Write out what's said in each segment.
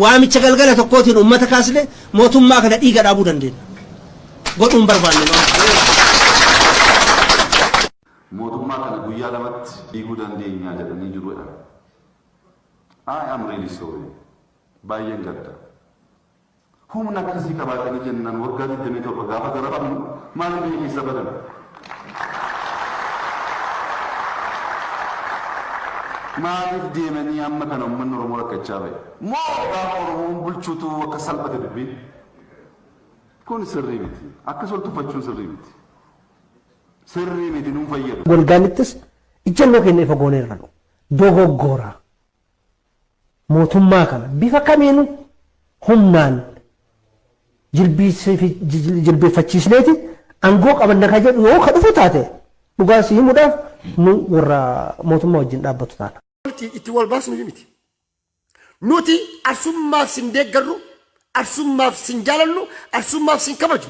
waamicha galgala tokkootiin ummata kaasne mootummaa kana dhiiga dhaabuu dandeenya. Godhuun barbaanne mootummaa kana guyyaa lamatti dhiiguu dandeenya jedhanii jiruudha. I am really sorry. Baay'een gadda. Humna akkasii qabaatanii jennaan waggaa 27 gaafa garaafnu maal biyya keessa badan. Maaliif deemanii amma kana uummanni Oromoo rakkachaa bahe? Moo gaafa Oromoon bulchuutu akka salphate dubbii? Kun sirrii miti. Akkas ol tuffachuun sirrii miti. Sirrii miti nuun fayyadu. Golgaanittis ijjannoo keenya ifa gooneerra dogoggora. Mootummaa kana bifa kamiinu humnaan jilbeeffachiisneeti aangoo qabanna ka jedhu yoo ka dhufu taate dhugaa si himuudhaaf nu warra mootummaa wajjin dhaabbatu taana. Itti wal baasnu miti. Nuti arsummaaf sin deeggarru, arsummaaf sin jaalannu, arsummaaf sin kabaju.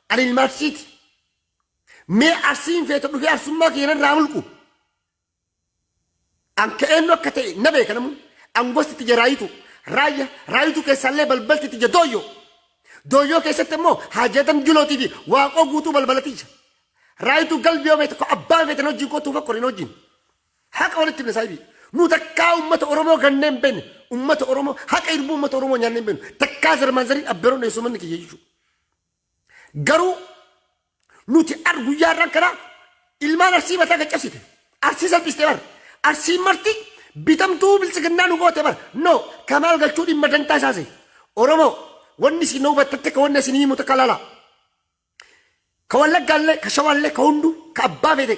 Ani ilmaarsiiti. Mee arsiin feeta dhufee arsummaa keenan raamulqu. Anka eenyu akka ta'e na beeka namu. Angosti tija raayitu keessallee balbalti tija dooyyoo keessatti immoo haajatam julootii fi waaqoo guutuu balbalatija. Raayitu galbiyoo beekta ko abbaan beektan hojiin kootuu fakkorin hojiin. Haqa walitti himne saayibii. Nu takkaa uummata Oromoo ganneen beekne uummata Oromoo haqa irbuu uummata Oromoo nyaanneen beeknu takkaa zarmaanzariin abbeeroon dheessuu manni kiyya jechuudha. Garuu nuti guyyaarraan kanaa ilmaan arsii mataa qaccabsite. Arsii salphiste bara. Arsii marti bitamtuu bilisiginnaa nu goote bara. No Kamaal Galchuu dhimma dantaa isaase. Oromoo wanni isin hubattatte ka wanni isin himu takka laala. Ka Wallaggaallee ka Shawaallee ka hundu ka abbaa feete.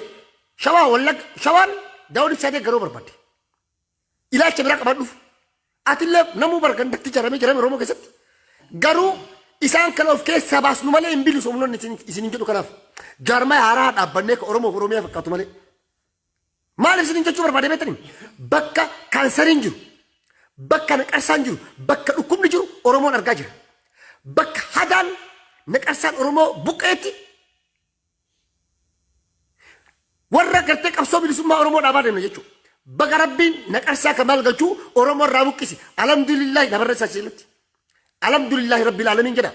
Shawaan daawwan ibsaatee garuu barbaadde. Ilaalcha biraa qabadhuuf. Atillee namuu bargandatti jarame Oromoo keessatti. Garuu isaan kana of keessaa baasnu malee hin bilu somnoonni isin jedhu kanaaf. Jaarmaa haaraa dhaabbannee ka Oromoo Oromiyaa fakkaatu malee. Maal isin jechuu barbaade beektanii? Bakka kaansariin jiru, bakka naqarsaan jiru, bakka dhukkubni jiru Oromoon argaa jira. Bakka hadaan naqarsaan Oromoo buqqeetti warra gartee qabsoo bilisummaa Oromoo dhaabaa deemna jechuudha. Bakka Rabbiin naqarsaa Kamaal Galchuu Oromoo irraa buqqisi. Alhamdulillahi namarra isaa seelatti. Alhamdulillahi Rabbil Aalamiin jedha.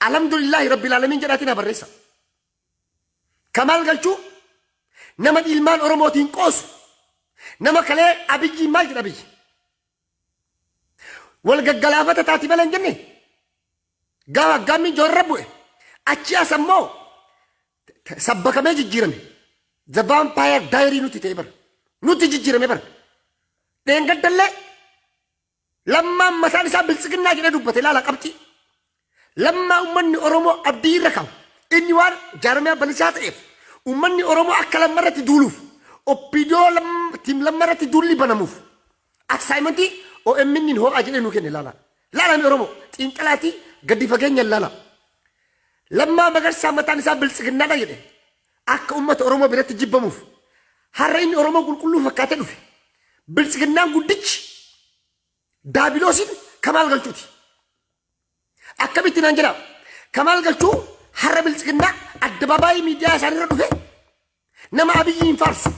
Alhamdulillahi Rabbil Aalamiin jedhaati na barreessa. Kamaal Galchuu nama ilmaan Oromootiin qoosu. Nama kalee Abiyyi maal jedha Abiyyi? Wal gaggalaafata taati malee hin jenne. Gaafa gammi joorra bu'e. Achi as ammoo sabbakamee jijjiirame. The Vampire Diary nuti ta'e bara. Nuti jijjiirame bara. Dheengaddallee lammaan mataan isaa bilisiginnaa jedhee dubbate laala qabxii. Lammaa uummanni Oromoo abdii irra qabu. Inni waan jaarmee balisaa ta'eef uummanni Oromoo akka lammarratti duuluuf oppidoo tiim lammarratti duulli banamuuf assaayimentii OMN ho'aa jedhee nu kenne laala. Laalami Oromoo xiinxalaatii gadi fageenya laala. Lammaa Magarsaa mataan isaa bilisiginnaadha jedhe akka uummata Oromoo biratti jibbamuuf har'a inni Oromoo qulqulluu fakkaatee dhufe. Bilisiginnaan guddichi daabiloosiin Kamaal Galchuuti. Akkamitti naan jedha Kamaal Galchuu har'a bilisiginnaa addabaabaayii miidiyaa isaanirra dhufe nama Abiyyiin faarsu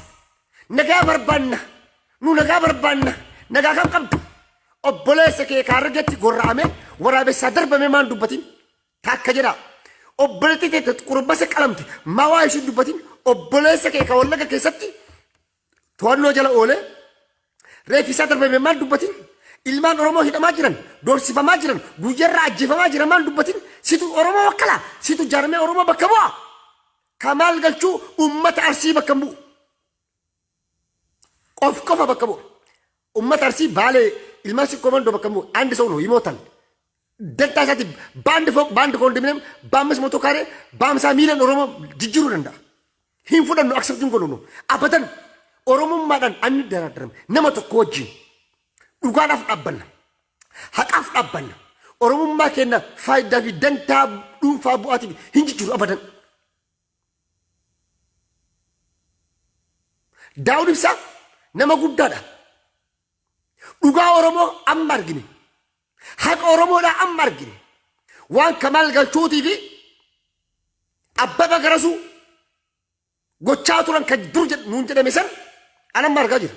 nagaa barbaanna nu nagaa barbaanna nagaa kan qabdu obboleessa kee kaarratti gorra'ame waraabessaa darbame maan dubbatin takka jedha obboleetti teete qurbasa qalamte maa waa ishin dubbatin obboleessa kee ka Wallagga keessatti to'annoo jala oole reeffisaa darbame maan dubbatin ilmaan Oromoo hidhamaa jiran doorsifamaa jiran guyyarraa ajjeefamaa jiran maan dubbatin situ Oromoo wakkala situ jaarmee Oromoo bakka bu'a. Kamaal Galchuu ummata Arsii bakka bu'u. Qofa bakka bu'u. Ummata Arsii Baalee ilmaan Sikkoomandoo bakka bu'u. Andi ሰው ነው ይሞታል። Dantaa isaatti baandi koondominiyeem baammas motokaaree baamsaa miilan Oromoo jijjiiruu danda'a. Hin fudhannu akseptiin godhunu. Abadan Oromummaadhaan anni daraadaram nama tokko wajjin dhugaadhaaf dhaabbanna. Haqaaf dhaabbanna. Oromummaa keenya faayidaa fi dantaa dhuunfaa bu'aatiif hin jijjiiru abadan. Daawud Ibsaa nama guddaadha. Dhugaa Oromoo amma argine. Haqa Oromoodhaa amma argine. Waan Kamaal Galchuutii fi Abbaba Garasuu gochaa turan kan dur nuun jedhame san an amma argaa jira.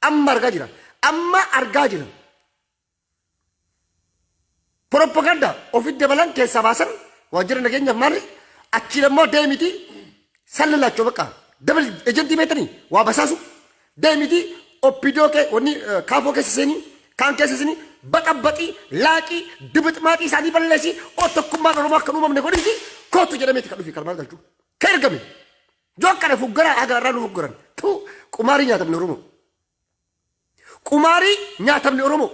Amma argaa jira. propaganda ofit dabalan keessa baasan waajjira nageenyaaf maali achi immoo deemiti sallalachoo bakka dabal ejentii beetanii waa basaasu deemiti oppidoo kee wanni kaafoo keessa seenii kaan keessa seenii baxabbaqii laaqii dibixmaaxii isaanii balleessi oo tokkummaan oromoo akka uumamne godhinti kootu jedhameeti kan dhufi Kamaal Galchuu ka ergame joo akkana fuggaraa agaarraa nu fuggaran tu qumaarii nyaatamne oromoo qumaarii nyaatamne oromoo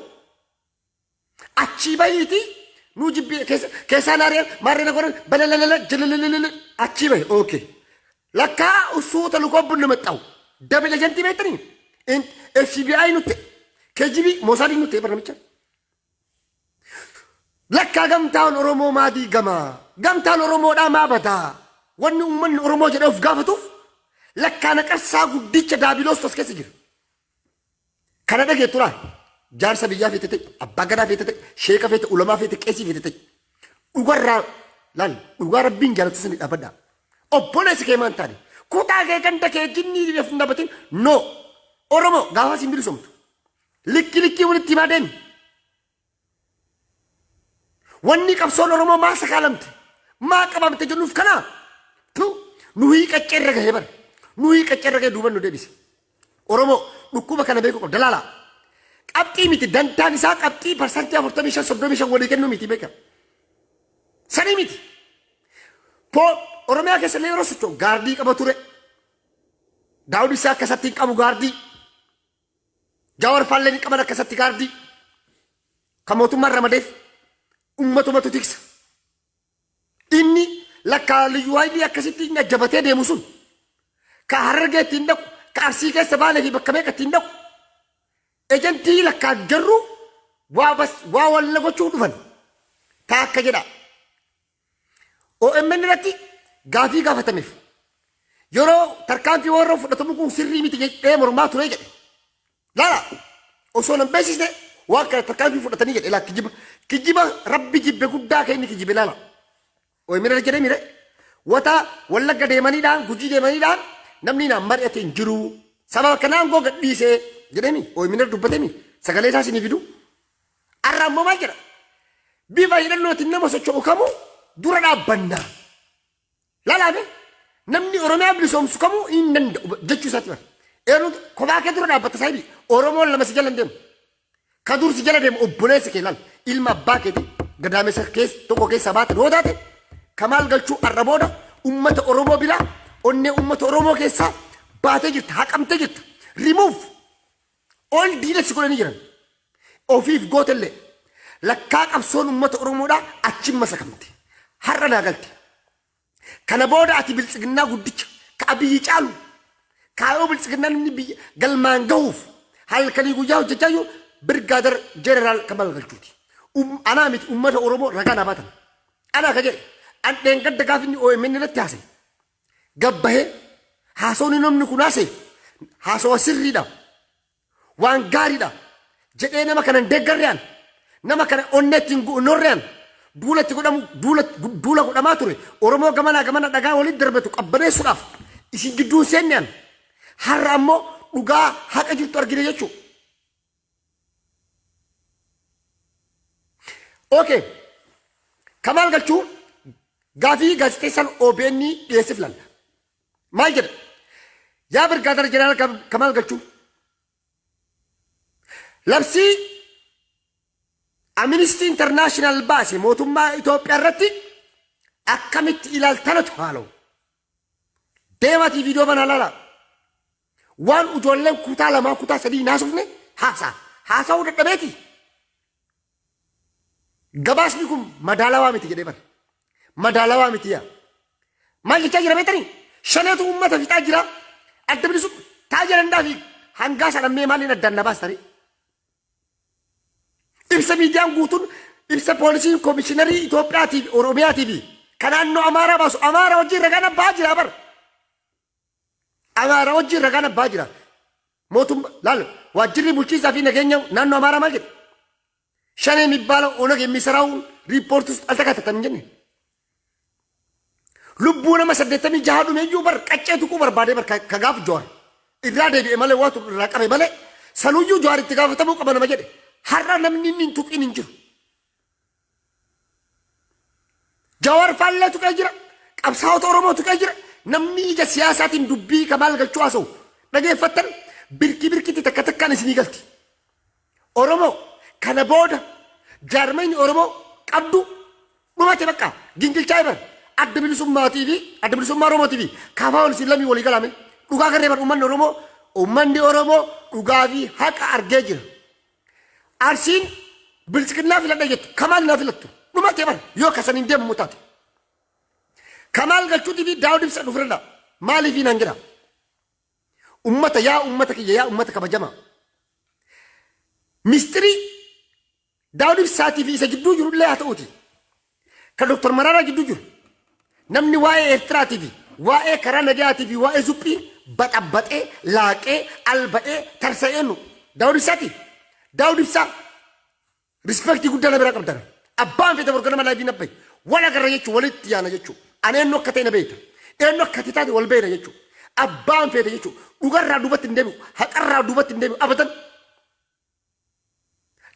achi bahiiti nu jibbi keessa naareen maarreen godhan balalala jalalala achi bahi okay lakkaa usuuta lukobbuun nama xawu dabala jantii beektanii FBI nutti KGB Mossad nutti barnamicha lakkaa gamtaan oromoo maadii gamaa gamtaan oromoodhaa maa badaa wanni uummanni oromoo jedhuuf gaafatuuf lakkaa naqarsaa guddicha daabiloos tos keessa jira kana dhageettu laa jaarsa biyyaa feete ta'e abbaa gadaa feete ta'e sheeka feete ulamaa feete qeesii feete ta'e dhugarraa laal dhugaa rabbiin jaalatu sani dhaabadhaa obboleessi kee maan taane kutaa kee ganda kee jinnii dhibeef hin dhabatin no oromoo gaafa siin bilisomtu likki walitti himaa deemi wanni qabsoon oromoo maa sakaalamte maa qabamte jennuuf kanaa tu nuyi qacceerra gahee bara nuyi qacceerra gahee duuban nu deebise oromoo dhukkuba kana beeku qabda laalaa qabxii miti dantaan isaa qabxii parsantii 45 walii kennu miti beeka sanii miti oromiyaa keessa illee yeroo socho'u gaardii qaba ture daawud isaa akkasatti hin qabu gaardii jaawar faalleen hin qaban akkasatti gaardii kan mootummaan ramadeef ummatumatu tiksa inni lakkaa liyyuu haayilii akkasitti hin ajjabatee deemu sun ka harargee ittiin dhaqu ka arsii keessa baalee fi bakka meeqa ittiin dhaqu ejentii lakkaa jarru waa walla gochuu dhufan taa akka jedha OMN irratti gaafii gaafatameef yeroo tarkaanfii warra fudhatamu kun sirrii miti jedhee mormaa ture jedhe laala osoo nan beeksisne waan kana tarkaanfii fudhatanii jedhe laa kijiba rabbi jibbe guddaa kee inni kijibe laala OMN irra jedhee mire wata wallagga deemaniidhaan gujii deemaniidhaan namni naan mari'ate hin jiru sababa kanaan goo gadhiisee jedhemi OMN irra dubbatemi sagalee isaa sinii fidu arra ammoo maal jedha bifa hidhannootiin nama socho'u kamuu dura dhaabbannaa laalaame namni oromiyaa bilisoomsu kamuu hin danda'u jechuu isaatti bara eeru kophaa kee dura dhaabbata saayibii oromoon lama si jala hin deemu ka dur si jala deemu obboleessa kee laal ilma abbaa keeti gadaamessa tokko keessa baate yoo taate Kamaal Galchuu arra booda ummata oromoo biraa onnee ummata oromoo keessaa baatee jirta haqamtee jirta rimuuf ol diinatti godhanii jiran ofiif gootellee lakkaa qabsoon ummata oromoodhaa achiin masakamte har'a naa galte kana booda ati biltsiginnaa guddicha ka abiyyi caalu kaayoo biltsiginnaan inni biyya galmaan gahuuf halkanii guyyaa hojjechaa jiru birgaadar jeneraal Kamaal Galchuuti anaa miti ummata oromoo ragaa naa baatan anaa ka jedhe an dheengadda gaafinni OMN irratti haase gabbahee haasoon namni kun haase haasawa sirriidha waan gaariidha jedhee nama kana deeggarreen nama kana onneetti hin gu'unorreen duulatti godhamu duula godhamaa ture oromoo gamana dhagaa walitti darbatu qabbaneessuudhaaf isin gidduun seenneen har'a ammoo dhugaa haqa jirtu argine jechuudha. Okay, Kamaal Galchuu gaafii gaazexeessaan OBN dhiyeessif lalla maal jedha yaa birgaadar jeneraal Kamaal Galchuu labsii Amnesty International baase mootummaa Itoophiyaa irratti akkamitti ilaaltanatu haalaw deematii viidiyoo banaa laala waan ijoolleen kutaa lamaa kutaa sadii naasufne haasa'uu dadhabeeti gabaasni kun madaalawaa miti jedhee bara madaalawaa miti yaa maal jechaa jira beektanii shaneetu uummata fixaa jira adda bilisu taa jedhandaa fi hangaa sadhammee maaliin addaan na baastanii ibsa miidiyaan guutuun ibsa poolisiin koomishiinarii Itoophiyaatiif Oromiyaatiif kan naannoo Amaaraa baasu Amaaraa wajjin ragaan abbaa jira bara Amaaraa wajjin ragaan abbaa jira mootummaa laal waajjirri bulchiinsaa fi nageenya naannoo Amaaraa maal jedhe shanee የሚባለው ኦነግ የሚሰራውን ሪፖርት ውስጥ አልተካተተም እንጂ ልቡ ነመ ሰደተሚ ጃሃዱ ሜዩ በር ቀጨቱ ኩ በርባዴ በር ከጋፍ ጆር ኢራዴ ቢመለ ዋቱ ራቀበ መለ ሰሉዩ ጆር ትጋፈተሙ ቀበነ መጀደ ሐራ ለምን ቱቂን እንጂ Jawar faallee tuqee jira. Qabsaa'ota Oromoo tuqee jira. Namni ija siyaasaatiin dubbii Kamaal Galchuu haasa'u dhageeffattan birkitti takka takkaan isinii galti. Oromoo kana booda jaarmeenyi Oromoo qabdu dhumate bakka gingilchaa ibar adda bilisummaatii fi adda bilisummaa Oromootii fi kaafaa ol sillamii walii galaame dhugaa garree bar uummanni Oromoo dhugaa fi haqa argee jira. Arsiin bilisiginnaa filadha jettu Kamaal naa filattu dhumate bar yoo kasaniin deemu taate. Kamaal Galchuutii fi Daawud Ibsaa dhufredha maaliif hin hangira? Ummata kiyya yaa ummata kabajamaa. Mistirii Daawud Ibsaatii fi isa gidduu jirullee haa ta'uuti. Kan Dr. Mararaa gidduu jiru. Namni waa'ee Eertiraatii fi waa'ee karaa nagayaatii fi waa'ee zuphii baxabbaxee laaqee alba'ee tarsa'ee nu Daawud Ibsaati. Daawud Ibsaa rispektii guddaa na biraa qabdan. Abbaan fedha borgana laayifii nabbaye. Wal agarra jechuun walitti yaana jechuun. Ani eenyu akka ta'e na beekta. Eenyu akka taate wal beekna jechuun. Abbaan fedha jechuun dhugarraa duubatti hin deebi'u haqarraa duubatti hin deebi'u abadan.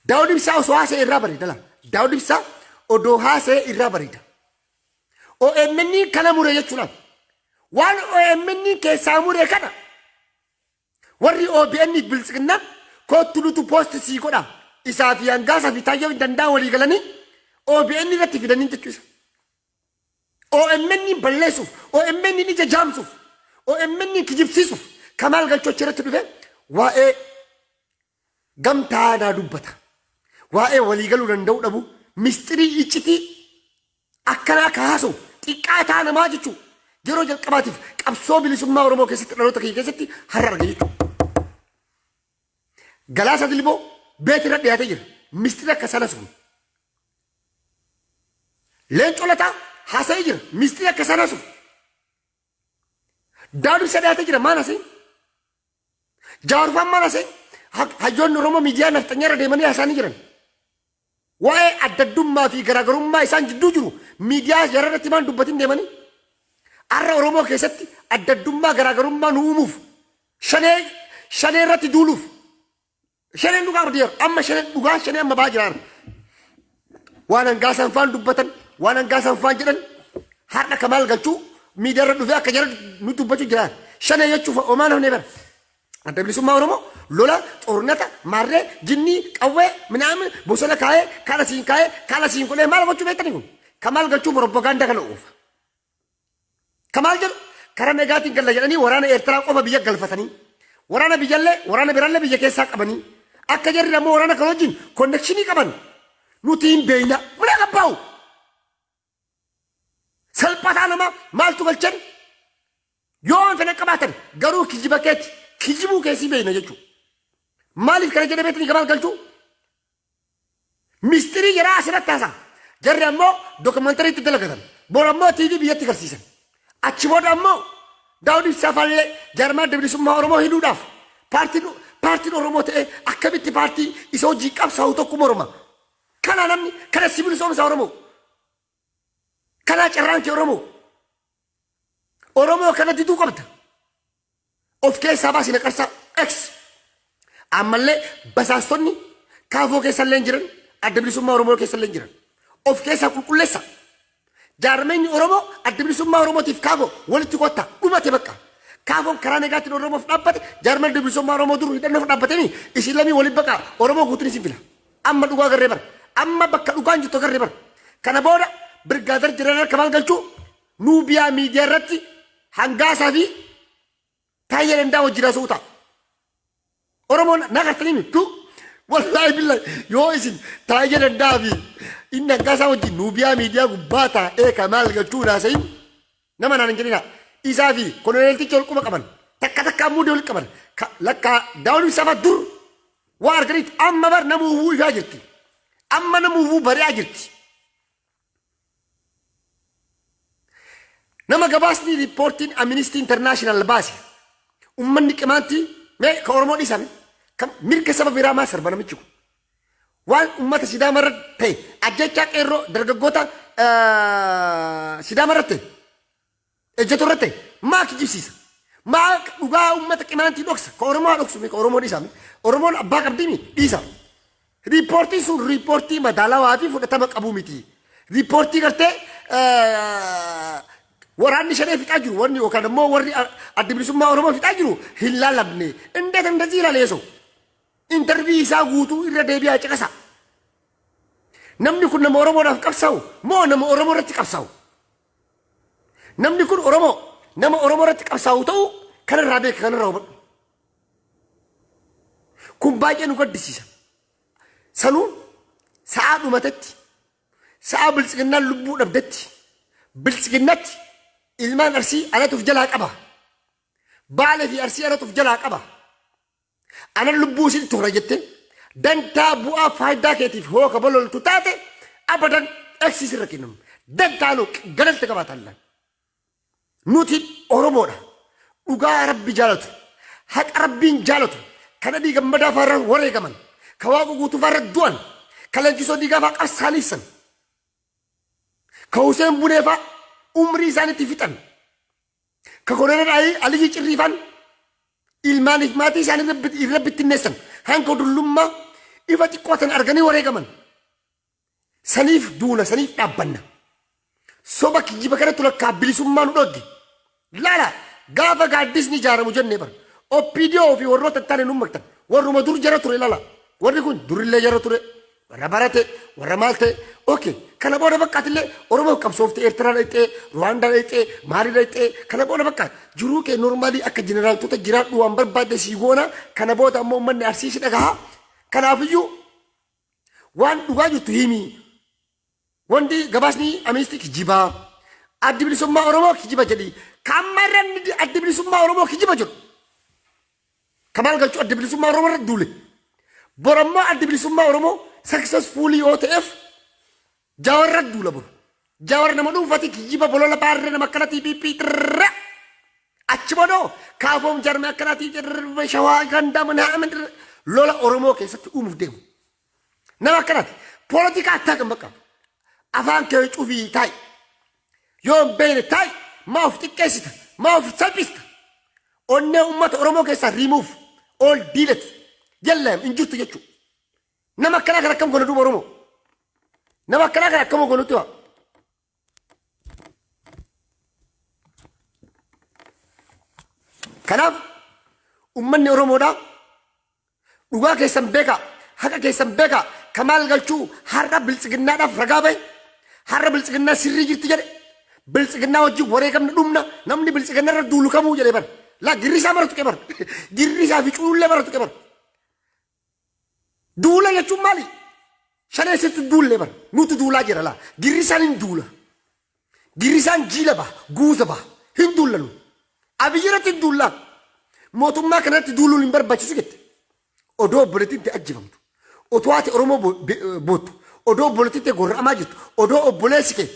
Daawud Ibsaa osoo haasa'e irraa bareeda laa. Daawud Ibsaa odoo haasa'e irraa bareeda. OMN kana muree jechuudha. Waan OMN keessaa muree kana warri OBN bilisiginnaa kootu nutu poosti sii godha. Isaa fi hangaasaa fi taayyoo hin danda'an walii galanii OBN irratti fidanii jechuudha. OMN balleessuuf, OMN ija jaamsuuf, OMN kijibsiisuuf Kamaal Galchuu irratti dhufe waa'ee gamtaadhaa dubbata. Waa'ee waliigaluu danda'uu dhabu mistirii iccitii akkanaa kaasuu xiqqaataa namaa jechuudha. Yeroo jalqabaatiif qabsoo bilisummaa Oromoo keessatti dhaloota kiyya keessatti har'a arga jechuudha. Galaasa Dilboo beetirra dhiyaatee jira. Mistira akka sana sun. Leencoo Lataa haasa'ee jira. Mistira akka sana sun. Daawud Ibsaa dhiyaatee jira. Maal haasa'e? Jawaarfaan maal haasa'e? Hayyoonni Oromoo miidiyaa nafxanyaarra deemanii haasa'anii jiran. Waa'ee addaddummaa fi garaagarummaa isaan jidduu jiru miidiyaa yararratti maan dubbatiin deemanii. Har'a Oromoo keessatti addaddummaa garaagarummaa nu uumuuf shanee irratti duuluuf. Shaneen dhugaa ardeera. Amma shaneen dhugaa shanee amma baa jiraan. Waan hangaasan faan dubbatan, waan hangaasan faan jedhan har'a Kamaal Galchuu miidiyaarra dhufee akka jara nu dubbachuu jiraan. Shanee jechuuf homaa nafnee bara. Adda bilisummaa Oromoo lola xoornata maarree jinnii qawwee minaamin bosona kaayee kaala siin qolee maal gochuu beektanii kun? Kamaal Galchuu propaganda kana oofa. Kamaal jedhu karaa nagaatiin galla jedhanii waraana Eertiraa qofa biyya galfatanii waraana biraallee biyya keessaa qabanii akka jarri ammoo waraana kan wajjin konnekshinii qaban nuti hin beeyna mulaa qabbaa'u. Salphataa nama maaltu galchan yoo waan fedhan qabaatan garuu kijiba keetti kijibuu keessii beeyna jechuudha. Maaliif kana jedhee beektanii Kamaal Galchuu? Mistirii jedhaa asirratti haasaa. Jarri ammoo dookumentariitti dalagatan. Bor ammoo TV biyyatti garsiisan. Achi booda ammoo Daawud Ibsaa faallee jaarmaa adda bilisummaa Oromoo hidhuudhaaf paartiin Oromoo ta'ee akkamitti paartii isa hojii qabsaa'u tokkuma Oromoo. Kana namni kana sibiilisoomsa Oromoo. Kana carraankee Oromoo. Oromoo kana diduu qabda. Of keessaa baasina qarsaa X. Ammallee basaastonni kaafoo keessallee jiran adda bilisummaa Oromoo keessallee jiran. Of keessaa qulqulleessa. Jaarmeenyi Oromoo adda bilisummaa Oromootiif kaafoo walitti qotta dhumate bakka. Kaafoon karaa nagaatiin Oromoof dhaabbate jaarmeen adda bilisummaa Oromoo duru hidhannoof dhaabbatanii isin lamii waliin baqa Oromoo guutuun isin fila. Amma dhugaa garree bara. Amma bakka dhugaan jirtu garree bara. Kana booda Birgaadir Jeneraal Kamaal Galchuu nuubiyaa miidiyaa irratti hangaasaa fi taayyee danda'a wajjin haasa'u ta'a. Oromoon nagartanii mitu wallahi billahi yoo isin taayyee danda'a fi inni hangaasaa wajjin nuubiyaa miidiyaa gubbaa taa'ee Kamaal Galchuu haasa'in nama naan hin jedhina. Isaa fi koloneelticha wal quba qaban takka ammoo wal qaban lakka Daawud Ibsaa dur waa arganitti amma bar nama uwwuu ifaa jirti. Amma nama uwwuu bari'aa jirti. Nama gabaasni riippoortiin Amnesty International baase ummanni qimaantii mee ka Oromoo dhiisame kan mirga saba biraa maa sarba namichi kun waan ummata Sidaama irra ta'e ajjechaa qeerroo dargaggoota Sidaama irra ta'e ejjeto irra ta'e maa kijibsiisa maa dhugaa ummata qimaantii dhoksa ka Oromoo dhoksu ka Oromoo dhiisame Oromoon abbaa qabdii dhiisa riippoortiin sun riippoortii madaalawaa fi fudhatama qabuu miti riippoortii gartee waraanni shanee fixaa jiru warri yookaan immoo warri adda bilisummaa Oromoo fixaa jiru hin laallamne indeet እንደዚህ ይላል የሰው ኢንተርቪው isaa guutuu irra deebi'aa caqasa namni kun nama Oromoodhaaf qabsaa'u moo nama Oromoo irratti qabsaa'u namni kun nama Oromoo irratti qabsaa'u ta'u kanarraa beeka kanarraa hubadhu kun baay'ee nu gaddisiisa sanuun sa'a dhumatetti sa'a biltsiginnaan lubbuu dhabdetti biltsiginnatti ilmaan arsii anatuuf jalaa qaba baalee fi arsii anatuuf jalaa qaba anan lubbuu isin toora jette dantaa bu'aa faayidaa keetiif hooka bololtu taate abadan eksiis irra kennamu dantaanu galalta qabaatallaan nuti Oromoodha dhugaa rabbi jaalatu haqa rabbiin jaalatu kana dhiiga madaa faarra wareegaman ka waaqa guutuu faarra du'an ka leenjisoo dhiigaa faa qabsaaniisan ka Huseen Buneefaa umrii isaaniitti fixan ka Koloneel Aliyyi Cirriifaan ilmaaniif maatii isaanii irra bittinneessan hanga dullummaa ifa xiqqootan arganii wareegaman saniif duuna saniif dhaabbanna soba kijjiba kanatti lakkaa bilisummaa nu dhogge laala gaafa gaaddisni ijaaramu jennee bara OPDO fi warroota taane nu maktan warruma dur jara ture laala warri kun durillee jara ture warra barate warra maal ta'e okay kana booda bakkaatillee Oromoo qabsoofte Eertiraa dhayxee Ruwaandaa dhayxee Maalii dhayxee kana booda bakka jiruu kee normaalii akka jeneraaltota jiraadhu waan barbaadde sii goona kana booda ammoo uummanni arsiisi dhagahaa kanaafiyyuu waan dhugaa jirtu himii wanti gabaasni amiisti kijibaa addi bilisummaa Oromoo kijiba jedhi kammarran addi bilisummaa Oromoo kijiba jedhu Kamaal Galchuu addi bilisummaa Oromoo irra duule borammoo addi bilisummaa Oromoo successfully OTF Jawar duula bor Jawar nama dhuunfati kijiba bolola baarre nama akkanati piipii xirra achi bodoo kaafoom jarme akkanati shawaa ganda mana amin lola Oromoo keessatti uumuuf deemu nama akkanati politika attaakan bakka afaan kee cufii taay yoo beene taay maaf xiqqeessita maaf salphista onnee uummata Oromoo keessaa remove all delete jalleem injirtu jechuudha nama akkanaa kan akkam godhu Oromoo nama akkanaa kan akkam godhutti waa kanaaf uummanni Oromoodhaa dhugaa keessan beekaa haqa keessan beekaa Kamaal Galchuu har'a biltsiginnaadhaaf ragaa bahe har'a biltsiginnaa sirrii jirti jedhe biltsiginnaa wajjin wareegamna dhumna namni biltsiginnaa irra duulu kamuu jedhe bara laa girrisaa maratu qe bara girrisaa fi cuullee maratu qe bara duula jechuun maali shaneessitti duullee bara nuti duulaa jira laa girrisaan hin duula girrisaan jiila baha guuza baha hin duullanu abiyyiratti hin duullaa mootummaa kanatti duuluun hin barbaachisu jette odoo obboleettiin ta'e ajjifamtu otoo ati Oromoo boottu odoo obboleettiin ta'e gorra'amaa jirtu odoo obboleessi kee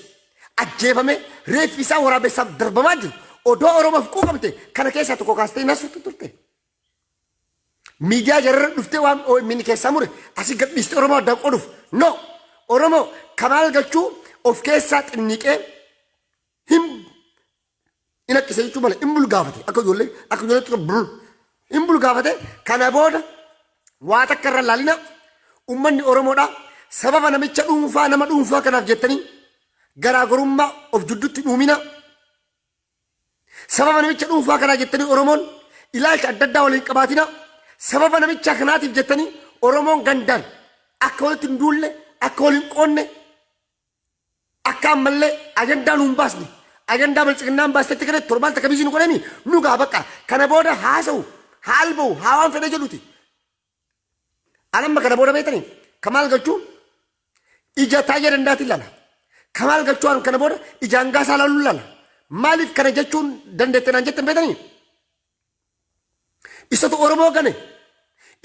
ajjeefame reeffi isaa waraabessaaf darbamaa jiru odoo Oromoof quuqamte kana keessaa tokko kaastee naasuutti turte miidiyaa jararra dhuftee waan mini keessaa mure asii gadhiiste Oromoo addaan qoduuf no Oromoo Kamaal Galchuu of keessaa xinniqee hin inaqqise jechuu malee hin bulgaafate akka ijoollee ture hin bulgaafate kana booda waa takka irra laalina ummanni Oromoodhaa sababa namicha dhuunfaa nama dhuunfaa kanaaf jettanii garaagarummaa of jidduutti dhuumina sababa namicha dhuunfaa kanaa jettanii Oromoon ilaalcha adda addaa waliin qabaatina sababa namicha kanaatiif jettanii Oromoon gandaan akka walitti hin duulle akka waliin qoonne akka ammallee ajandaa nuun baasne ajandaa biltsiginnaan baastetti kanatti torbaan takka biisii nu godhani nu gaa bakka kana booda haasa'u haalba'u haawaan fedhe jedhuti alamma kana booda beetanii Kamaal Galchuu ija taayee dandaati lala Kamaal Galchuu kana booda ijaan gaasaa laaluu lala maaliif kana jechuun dandeette naan jettan beetanii isatu Oromoo gane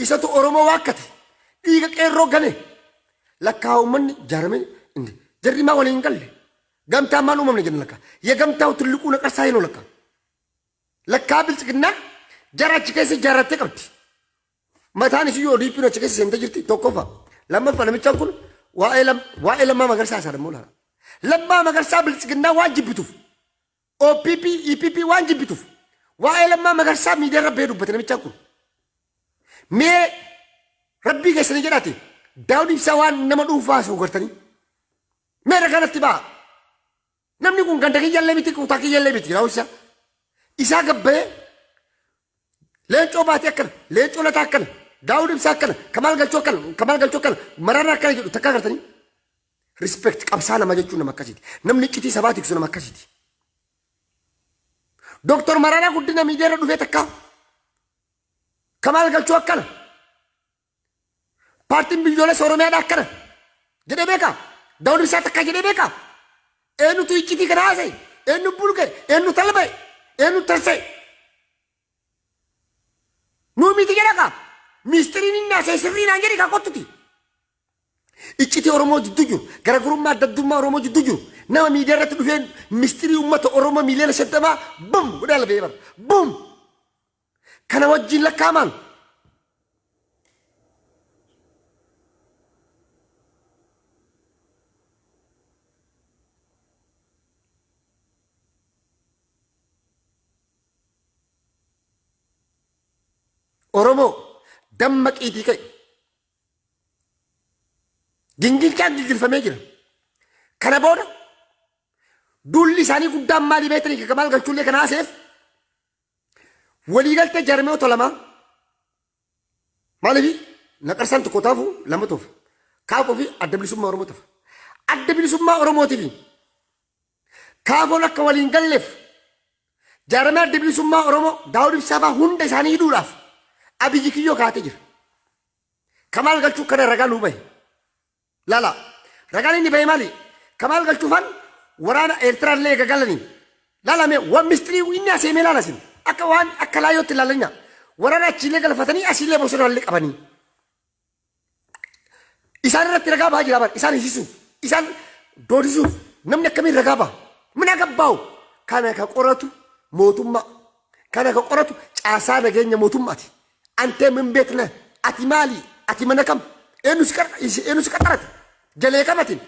isatu Oromoo waakkate dhiiga qeerroo gane lakkaa uummanni jaarame jarri maa waliin galle gamtaa maan uumamne jenna lakkaa የገምታው ትልቁ ነቀርሳ ነው ለካ ብልጽግና ጀራች ከሲ ጀራተ ቀብቲ መታን ሲዮ ዲፒ ነው ቸከሲ ሰምተ ጅርቲ ቶኮፋ ለመፈ ለምቻኩን ዋኤለማ መገርሳ ሳደሞላ ለማ መገርሳ ብልጽግና ዋጅብቱፍ ኦፒፒ ኢፒፒ ዋጅብቱፍ ዋኤለማ መገርሳ ሚደረብ ሄዱበት ለምቻኩን ሜ ረቢ ገሰነ ጀራቲ ዳውድ ይብሳዋን ነመዱፋ ሰው ገርተኒ Meera kanatti baa. Namni kun ganda kiyyaallee miti kutaa kiyyaallee miti raawwisa. Isaa gabbee leencoo baatee akkana leencoo lataa akkana daawud ibsaa akkana kamaal galchuu akkana mararaa akkana jedhu takkaa gartanii. Respect qabsaa nama jechuun nama akkasiiti. Namni iccitii sabaa tiksu nama akkasiiti. Doktor Mararaa guddina miidiyaarra dhufee takkaa. Kamaal galchuu akkana. Paartiin biyyoolessa Oromiyaadhaa akkana. Jedhee beekaa. Daawud ibsaa takkaa jedhee beekaa. Eenyutu iccitii kana haasa'e? Eenyu bulga'e? Eenyu talba'e? Eenyu tarsa'e? Nuu miti jedhakaa. Miistiriin inni haasa'e sirrii naan jedhi kaa qottuti. Icciti Oromoo jidduu jiru garaagarummaa adda addummaa Oromoo jidduu jiru nama miidiyaa irratti dhufeen mistirii uummata Oromoo miliyoona 50 bum godhaa labee bara bum kana wajjin lakkaamaan Oromoo dammaqiitii ka'e. Gingilchaan gingilfamee jira. Kana booda dulli isaanii guddaan maalii beektanii Kamaal Galchuullee kana haaseef waliigaltee jaarmiyoota lamaa maaliif naqarsaan tokko taafu lama toof kaafoo fi adda bilisummaa Oromoo tafa. Adda bilisummaa Oromootiif kaafoon akka waliin galleef jaarmee adda bilisummaa Oromoo Daawud Ibsaa fa'aa hunda isaanii hidhuudhaaf abiyyi kiyyoo kaatee jira. Kamaal Galchuu kana ragaa nuu bahe. Lala ragaan inni bahe maali? Kamaal Galchuufan waraana Eertiraan illee gagalanii lala mee waan mistirii inni asee mee lala sin akka waan akka laayootti lalanya waraana achiilee galfatanii asiilee bosona illee qabanii isaan irratti ragaa bahaa jira bara isaan hisiisuuf isaan doodisuuf namni akkamiin ragaa baha mina gabbaawu kana ka qoratu mootummaa kana ka qoratu caasaa nageenya mootummaati antee min beekna ati maali ati mana kam eenyu si qaxarate jalee kamatiin